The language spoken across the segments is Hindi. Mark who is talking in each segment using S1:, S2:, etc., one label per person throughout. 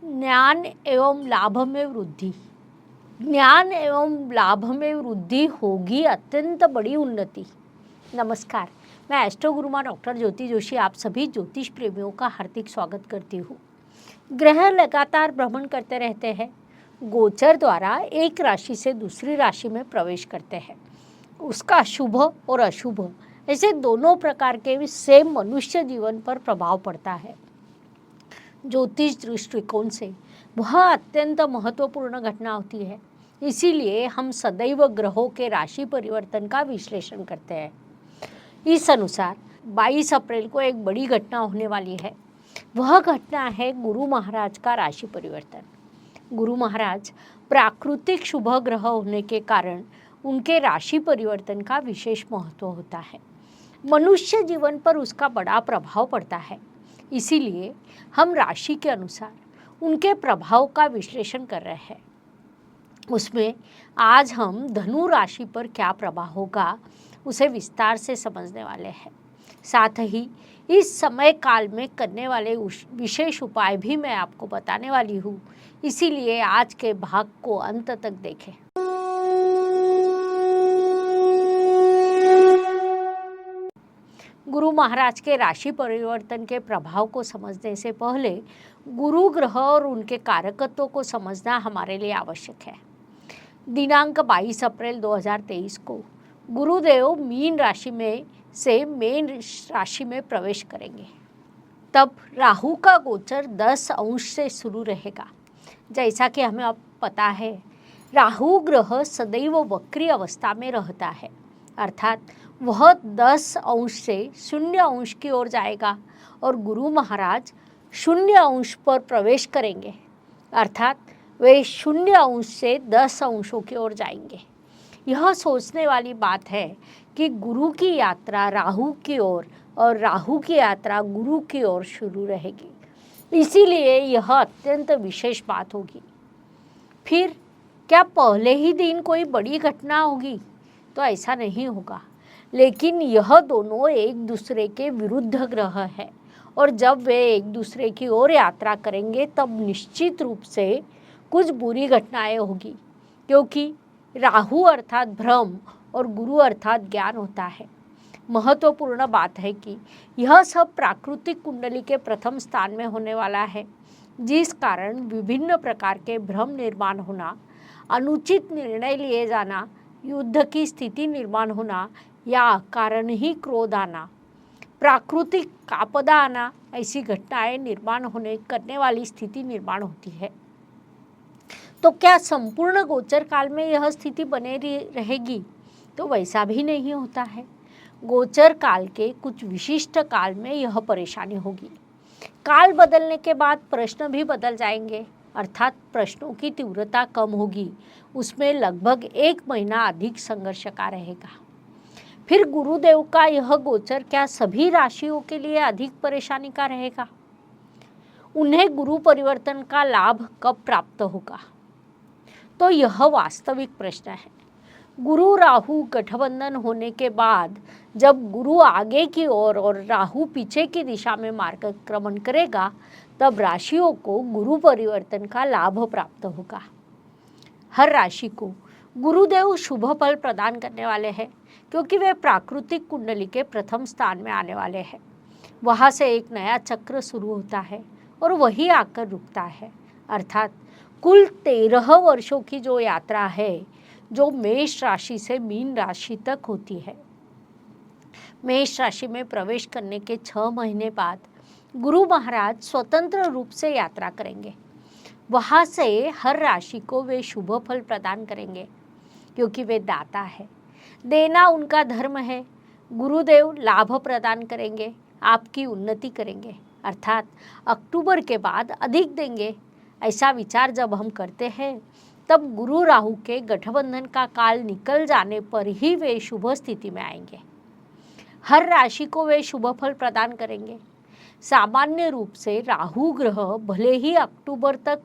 S1: ज्ञान एवं लाभ में वृद्धि। ज्ञान एवं लाभ में वृद्धि होगी अत्यंत बड़ी उन्नति। नमस्कार, मैं एस्ट्रो गुरुमा डॉक्टर ज्योति जोशी आप सभी ज्योतिष प्रेमियों का हार्दिक स्वागत करती हूँ। ग्रह लगातार भ्रमण करते रहते हैं, गोचर द्वारा एक राशि से दूसरी राशि में प्रवेश करते हैं। उसका शुभ और अशुभ ऐसे दोनों प्रकार के से मनुष्य जीवन पर प्रभाव पड़ता है। ज्योतिष दृष्टिकोण से वह अत्यंत महत्वपूर्ण घटना होती है, इसीलिए हम सदैव ग्रहों के राशि परिवर्तन का विश्लेषण करते हैं। इस अनुसार 22 अप्रैल को एक बड़ी घटना होने वाली है। वह घटना है गुरु महाराज का राशि परिवर्तन। गुरु महाराज प्राकृतिक शुभ ग्रह होने के कारण उनके राशि परिवर्तन का विशेष महत्व होता है। मनुष्य जीवन पर उसका बड़ा प्रभाव पड़ता है, इसीलिए हम राशि के अनुसार उनके प्रभाव का विश्लेषण कर रहे हैं। उसमें आज हम धनु राशि पर क्या प्रभाव होगा उसे विस्तार से समझने वाले हैं। साथ ही इस समय काल में करने वाले विशेष उपाय भी मैं आपको बताने वाली हूँ, इसीलिए आज के भाग को अंत तक देखें। गुरु महाराज के राशि परिवर्तन के प्रभाव को समझने से पहले गुरु ग्रह और उनके कारकत्वों को समझना हमारे लिए आवश्यक है। दिनांक 22 अप्रैल 2023 को गुरुदेव मीन राशि में से मेन राशि में प्रवेश करेंगे। तब राहु का गोचर 10 अंश से शुरू रहेगा। जैसा कि हमें अब पता है, राहु ग्रह सदैव वक्री अवस्था में रहता है, अर्थात वह 10 अंश से 0 अंश की ओर जाएगा और गुरु महाराज 0 अंश पर प्रवेश करेंगे, अर्थात वे 0 अंश से 10 अंशों की ओर जाएंगे। यह सोचने वाली बात है कि गुरु की यात्रा राहु की ओर और राहु की यात्रा गुरु की ओर शुरू रहेगी, इसीलिए यह अत्यंत विशेष बात होगी। फिर क्या पहले ही दिन कोई बड़ी घटना होगी? तो ऐसा नहीं होगा, लेकिन यह दोनों एक दूसरे के विरुद्ध ग्रह हैं और जब वे एक दूसरे की ओर यात्रा करेंगे तब निश्चित रूप से कुछ बुरी घटनाएं होगी, क्योंकि राहु अर्थात भ्रम और गुरु अर्थात ज्ञान होता है। महत्वपूर्ण बात है कि यह सब प्राकृतिक कुंडली के प्रथम स्थान में होने वाला है, जिस कारण विभिन्न प्रकार के भ्रम निर्माण होना, अनुचित निर्णय लिए जाना, युद्ध की स्थिति निर्माण होना या कारण ही क्रोध आना, प्राकृतिक आपदा आना, ऐसी घटनाएं निर्माण होने करने वाली स्थिति निर्माण होती है। तो क्या संपूर्ण गोचर काल में यह स्थिति बने रहेगी? तो वैसा भी नहीं होता है। गोचर काल के कुछ विशिष्ट काल में यह परेशानी होगी। काल बदलने के बाद प्रश्न भी बदल जाएंगे, अर्थात प्रश्नों की तीव्रता कम होगी, उसमें लगभग 1 महीना अधिक संघर्ष का रहेगा। फिर गुरुदेव का यह गोचर क्या सभी राशियों के लिए अधिक परेशानी का रहेगा? उन्हें गुरु परिवर्तन का लाभ कब प्राप्त होगा? तो यह वास्तविक प्रश्न है। गुरु राहु गठबंधन होने के बाद जब गुरु आगे की ओर और राहु पीछे की दिशा में मार्गक्रमण करेगा, तब राशियों को गुरु परिवर्तन का लाभ प्राप्त होगा। हर राशि को गुरुदेव शुभ फल प्रदान करने वाले हैं, क्योंकि वे प्राकृतिक कुंडली के प्रथम स्थान में आने वाले हैं। वहाँ से एक नया चक्र शुरू होता है और वही आकर रुकता है, अर्थात कुल 13 वर्षों की जो यात्रा है, जो मेष राशि से मीन राशि तक होती है। मेष राशि में प्रवेश करने के 6 महीने बाद गुरु महाराज स्वतंत्र रूप से यात्रा करेंगे। वहाँ से हर राशि को वे शुभ फल प्रदान करेंगे, क्योंकि वे दाता है। देना उनका धर्म है। गुरुदेव लाभ प्रदान करेंगे, आपकी उन्नति करेंगे, अर्थात अक्टूबर के बाद अधिक देंगे। ऐसा विचार जब हम करते हैं, तब गुरु राहु के गठबंधन का काल निकल जाने पर ही वे शुभ स्थिति में आएंगे। हर राशि को वे शुभ फल प्रदान करेंगे। सामान्य रूप से राहु ग्रह भले ही अक्टूबर तक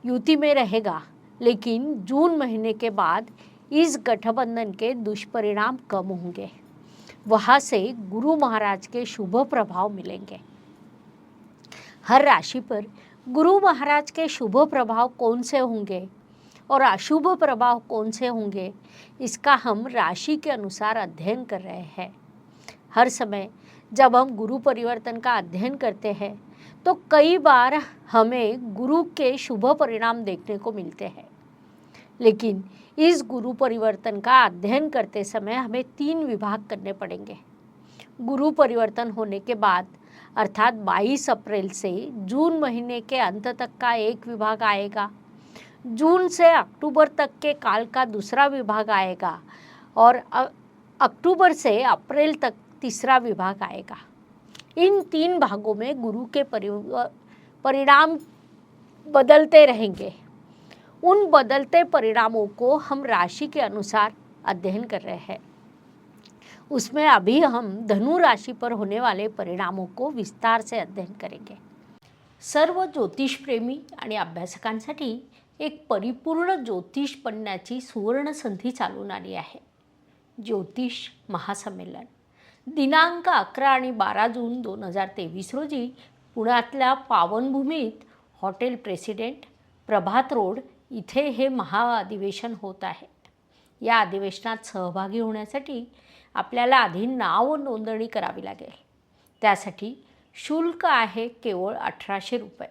S1: युति में रहेगा, लेकिन जून महीने के बाद इस गठबंधन के दुष्परिणाम कम होंगे। वहाँ से गुरु महाराज के शुभ प्रभाव मिलेंगे। हर राशि पर गुरु महाराज के शुभ प्रभाव कौन से होंगे और अशुभ प्रभाव कौन से होंगे, इसका हम राशि के अनुसार अध्ययन कर रहे हैं। हर समय जब हम गुरु परिवर्तन का अध्ययन करते हैं तो कई बार हमें गुरु के शुभ परिणाम देखने को मिलते हैं, लेकिन इस गुरु परिवर्तन का अध्ययन करते समय हमें 3 विभाग करने पड़ेंगे। गुरु परिवर्तन होने के बाद अर्थात 22 अप्रैल से जून महीने के अंत तक का एक विभाग आएगा, जून से अक्टूबर तक के काल का दूसरा विभाग आएगा और अक्टूबर से अप्रैल तक तीसरा विभाग आएगा। इन 3 भागों में गुरु के परिणाम बदलते रहेंगे। उन बदलते परिणामों को हम राशि के अनुसार अध्ययन कर रहे हैं। उसमें अभी हम धनु राशि पर होने वाले परिणामों को विस्तार से अध्ययन करेंगे। सर्व ज्योतिष प्रेमी आणि अभ्यासकांसाठी एक परिपूर्ण ज्योतिष बनण्याची सुवर्ण संधी चालून आली आहे। ज्योतिष महासंमेलन दिनांक 11 आणि 12 जून 2023 रोजी पुण्यातल्या पावनभूमीत हॉटेल प्रेसिडेंट प्रभात रोड इथे हे महाअधिवेशन होत आहे। या अधिवेशनात सहभागी होण्यासाठी आपल्याला आधी नाव नोंदणी करावी लागेल। त्यासाठी शुल्क आहे केवळ 1800 रुपये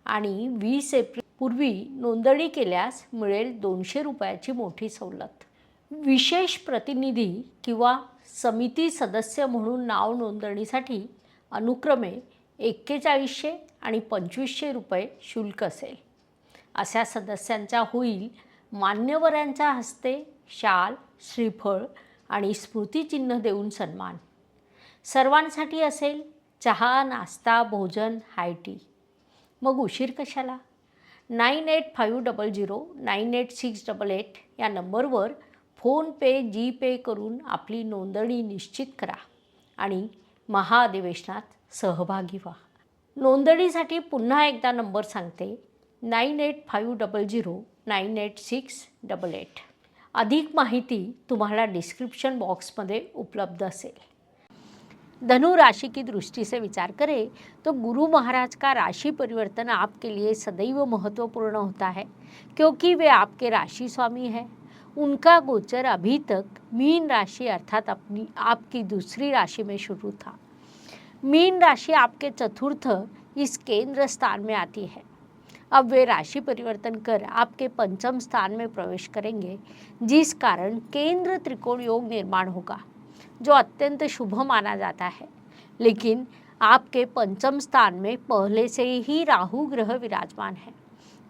S1: आणि 20 एप्रिल पूर्वी नोंदणी केल्यास मिळेल 200 रुपयाची मोठी सवलत। विशेष प्रतिनिधी किंवा समिती सदस्य म्हणून नाव नोंदणीसाठी अनुक्रमे 4100 आणि 2500 रुपये शुल्क असेल। अशा सदस्यांचा होईल मान्यवरांच्या हस्ते शाल, श्रीफळ आणि स्मृतिचिन्ह देऊन सन्मान। सर्वांसाठी असेल चहा, नाश्ता, भोजन, हाय टी। मग उशीर कशाला? 9850098688 या नंबरवर फोनपे, जीपे करून आपली नोंदणी निश्चित करा आणि महाअधिवेशनात सहभागी व्हा। नोंदणीसाठी पुन्हा एकदा नंबर सांगते, 9850098688। अधिक माहिती तुम्हाला डिस्क्रिप्शन बॉक्स में उपलब्ध असेल। धनु राशि की दृष्टि से विचार करें तो गुरु महाराज का राशि परिवर्तन आपके लिए सदैव महत्वपूर्ण होता है, क्योंकि वे आपके राशि स्वामी हैं। उनका गोचर अभी तक मीन राशि अर्थात आपकी दूसरी राशि में शुरू था। मीन राशि आपके चतुर्थ इस केंद्र स्थान में आती है। अब वे राशि परिवर्तन कर आपके पंचम स्थान में प्रवेश करेंगे, जिस कारण केंद्र त्रिकोण योग निर्माण होगा, जो अत्यंत शुभ माना जाता है। लेकिन आपके पंचम स्थान में पहले से ही राहु ग्रह विराजमान है,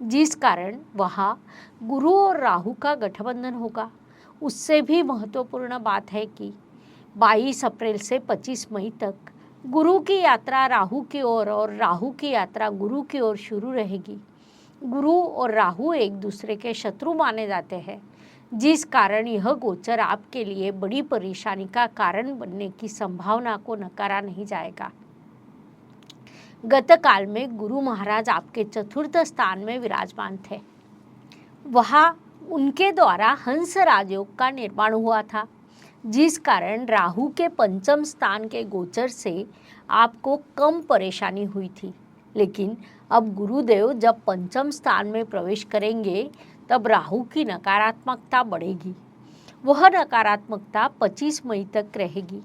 S1: जिस कारण वहाँ गुरु और राहु का गठबंधन होगा। उससे भी महत्वपूर्ण बात है कि 22 अप्रैल से 25 मई तक गुरु की यात्रा राहु की ओर और राहु की यात्रा गुरु की ओर शुरू रहेगी। गुरु और राहु एक दूसरे के शत्रु माने जाते हैं, जिस कारण यह गोचर आपके लिए बड़ी परेशानी का कारण बनने की संभावना को नकारा नहीं जाएगा। गत काल में गुरु महाराज आपके चतुर्थ स्थान में विराजमान थे। वहाँ उनके द्वारा हंस राजयोग का निर्माण हुआ था, जिस कारण राहु के पंचम स्थान के गोचर से आपको कम परेशानी हुई थी। लेकिन अब गुरुदेव जब पंचम स्थान में प्रवेश करेंगे तब राहु की नकारात्मकता बढ़ेगी। वह नकारात्मकता 25 मई तक रहेगी।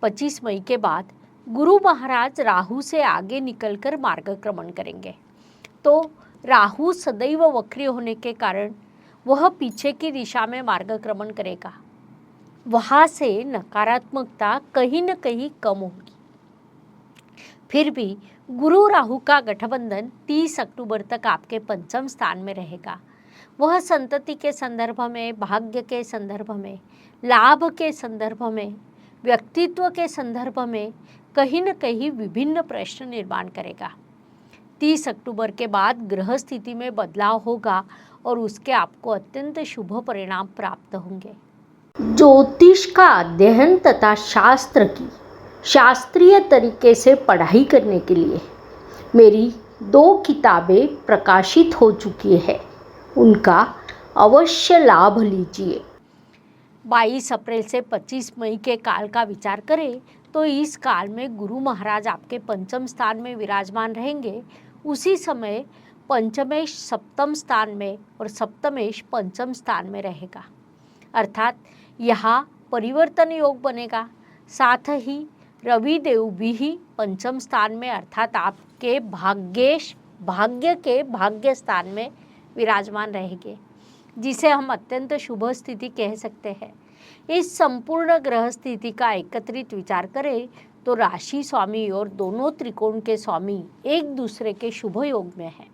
S1: 25 मई के बाद गुरु महाराज राहु से आगे निकलकर मार्गक्रमण करेंगे, तो राहु सदैव वक्री होने के कारण वह पीछे की दिशा में मार्गक्रमण करेगा। वहाँ से नकारात्मकता कहीं न कहीं कम होगी। फिर भी गुरु राहु का गठबंधन 30 अक्टूबर तक आपके पंचम स्थान में रहेगा। वह संतति के संदर्भ में, भाग्य के संदर्भ में, लाभ के संदर्भ में, व्यक्तित्व के संदर्भ में कहीं न कहीं विभिन्न प्रश्न निर्माण करेगा। 30 अक्टूबर के बाद ग्रह स्थिति में बदलाव होगा और उसके आपको अत्यंत शुभ परिणाम प्राप्त होंगे। ज्योतिष का अध्ययन तथा शास्त्र की शास्त्रीय तरीके से पढ़ाई करने के लिए मेरी 2 किताबें प्रकाशित हो चुकी है, उनका अवश्य लाभ लीजिए। 22 अप्रैल से 25 मई के काल का विचार करें तो इस काल में गुरु महाराज आपके पंचम स्थान में विराजमान रहेंगे। उसी समय पंचमेश सप्तम स्थान में और सप्तमेश पंचम स्थान में रहेगा, अर्थात यहाँ परिवर्तन योग बनेगा। साथ ही रवि देव भी पंचम स्थान में अर्थात आपके भाग्य के भाग्य स्थान में विराजमान रहेंगे, जिसे हम अत्यंत शुभ स्थिति कह सकते हैं। इस संपूर्ण ग्रह स्थिति का एकत्रित विचार करें तो राशि स्वामी और दोनों त्रिकोण के स्वामी एक दूसरे के शुभ योग में हैं,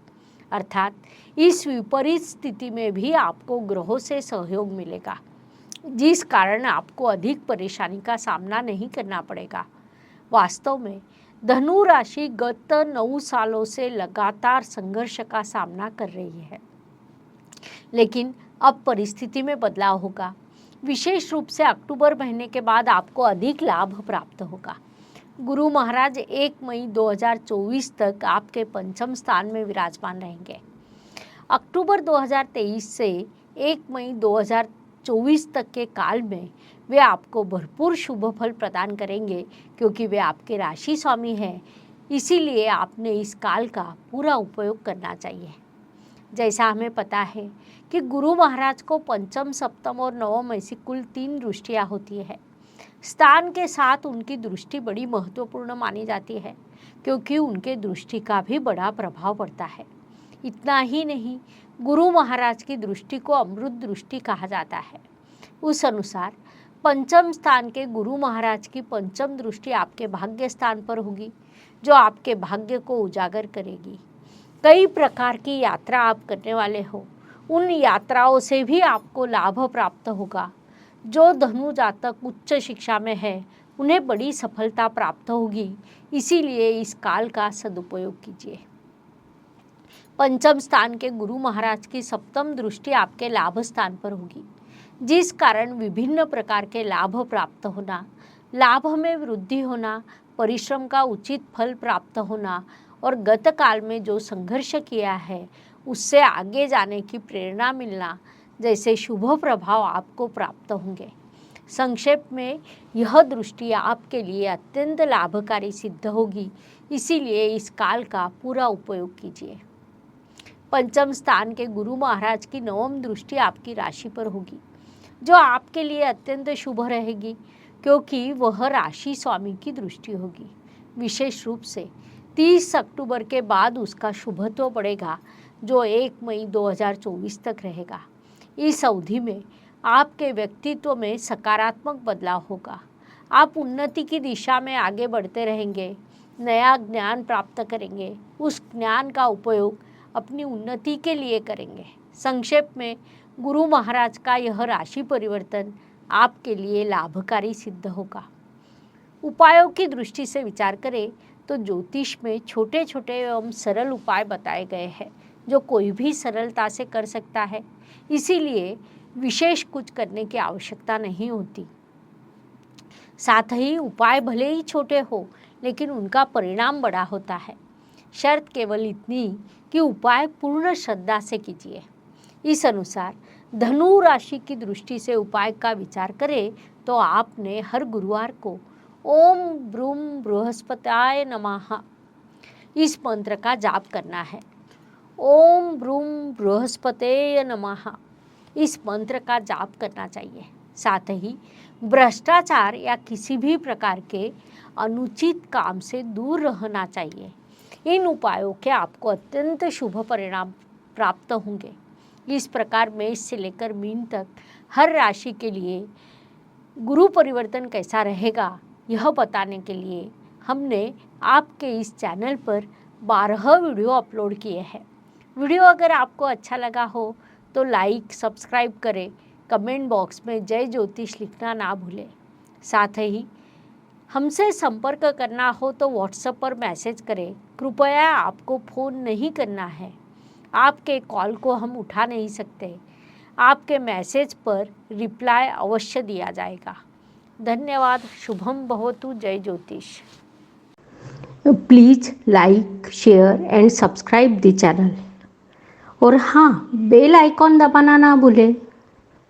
S1: अर्थात इस विपरीत स्थिति में भी आपको ग्रहों से सहयोग मिलेगा, जिस कारण आपको अधिक परेशानी का सामना नहीं करना पड़ेगा। वास्तव में धनु राशि गत 9 सालों से लगातार संघर्ष का सामना कर रही है, लेकिन अब परिस्थिति में बदलाव होगा। विशेष रूप से अक्टूबर महीने के बाद आपको अधिक लाभ प्राप्त होगा। गुरु महाराज 1 मई 2024 तक आपके पंचम स्थान में विराजमान रहेंगे। अक्टूबर 2023 से 1 मई 2024 तक के काल में वे आपको भरपूर शुभ फल प्रदान करेंगे, क्योंकि वे आपके राशि स्वामी हैं। इसीलिए आपने इस काल का पूरा उपयोग करना चाहिए। जैसा हमें पता है कि गुरु महाराज को पंचम, सप्तम और नवम ऐसी कुल 3 दृष्टियाँ होती है। स्थान के साथ उनकी दृष्टि बड़ी महत्वपूर्ण मानी जाती है, क्योंकि उनके दृष्टि का भी बड़ा प्रभाव पड़ता है। इतना ही नहीं, गुरु महाराज की दृष्टि को अमृत दृष्टि कहा जाता है। उस अनुसार पंचम स्थान के गुरु महाराज की पंचम दृष्टि आपके भाग्य स्थान पर होगी, जो आपके भाग्य को उजागर करेगी। कई प्रकार की यात्रा आप करने वाले हो, उन यात्राओं से भी आपको लाभ प्राप्त होगा। जो धनु जातक उच्च शिक्षा में है, उन्हें बड़ी सफलता प्राप्त होगी। इसीलिए इस काल का सदुपयोग कीजिए। पंचम स्थान के गुरु महाराज की सप्तम दृष्टि आपके लाभ स्थान पर होगी, जिस कारण विभिन्न प्रकार के लाभ प्राप्त होना, लाभ में वृद्धि होना, परिश्रम का उचित फल प्राप्त होना और गत काल में जो संघर्ष किया है उससे आगे जाने की प्रेरणा मिलना जैसे शुभ प्रभाव आपको प्राप्त होंगे। संक्षेप में यह दृष्टि आपके लिए अत्यंत लाभकारी सिद्ध होगी। इसीलिए इस काल का पूरा उपयोग कीजिए। पंचम स्थान के गुरु महाराज की नवम दृष्टि आपकी राशि पर होगी, जो आपके लिए अत्यंत शुभ रहेगी, क्योंकि वह राशि स्वामी की दृष्टि होगी। विशेष रूप से 30 अक्टूबर के बाद उसका शुभत्व बढ़ेगा, जो 1 मई 2024 तक रहेगा। इस अवधि में आपके व्यक्तित्व में सकारात्मक बदलाव होगा। आप उन्नति की दिशा में आगे बढ़ते रहेंगे, नया ज्ञान प्राप्त करेंगे, उस ज्ञान का उपयोग अपनी उन्नति के लिए करेंगे। संक्षेप में गुरु महाराज का यह राशि परिवर्तन आपके लिए लाभकारी सिद्ध होगा। उपायों की दृष्टि से विचार करें तो ज्योतिष में छोटे छोटे एवं सरल उपाय बताए गए हैं, जो कोई भी सरलता से कर सकता है। इसीलिए विशेष कुछ करने की आवश्यकता नहीं होती। साथ ही उपाय भले ही छोटे हो, लेकिन उनका परिणाम बड़ा होता है। शर्त केवल इतनी कि उपाय पूर्ण श्रद्धा से कीजिए। इस अनुसार धनु राशि की दृष्टि से उपाय का विचार करें तो आपने हर गुरुवार को ओम ब्रूम बृहस्पताय नमः इस मंत्र का जाप करना है। ओम ब्रूम बृहस्पतेय नमः इस मंत्र का जाप करना चाहिए। साथ ही भ्रष्टाचार या किसी भी प्रकार के अनुचित काम से दूर रहना चाहिए। इन उपायों के आपको अत्यंत शुभ परिणाम प्राप्त होंगे। इस प्रकार मेष से लेकर मीन तक हर राशि के लिए गुरु परिवर्तन कैसा रहेगा, यह बताने के लिए हमने आपके इस चैनल पर 12 वीडियो अपलोड किए हैं। वीडियो अगर आपको अच्छा लगा हो तो लाइक, सब्सक्राइब करें। कमेंट बॉक्स में जय ज्योतिष लिखना ना भूलें। साथ ही हमसे संपर्क करना हो तो व्हाट्सएप पर मैसेज करें। कृपया आपको फ़ोन नहीं करना है, आपके कॉल को हम उठा नहीं सकते। आपके मैसेज पर रिप्लाई अवश्य दिया जाएगा। धन्यवाद। शुभम भवतु। जय ज्योतिष।
S2: Please like, share and subscribe the channel और हाँ, बेल आइकॉन दबाना ना भूलें।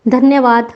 S2: धन्यवाद।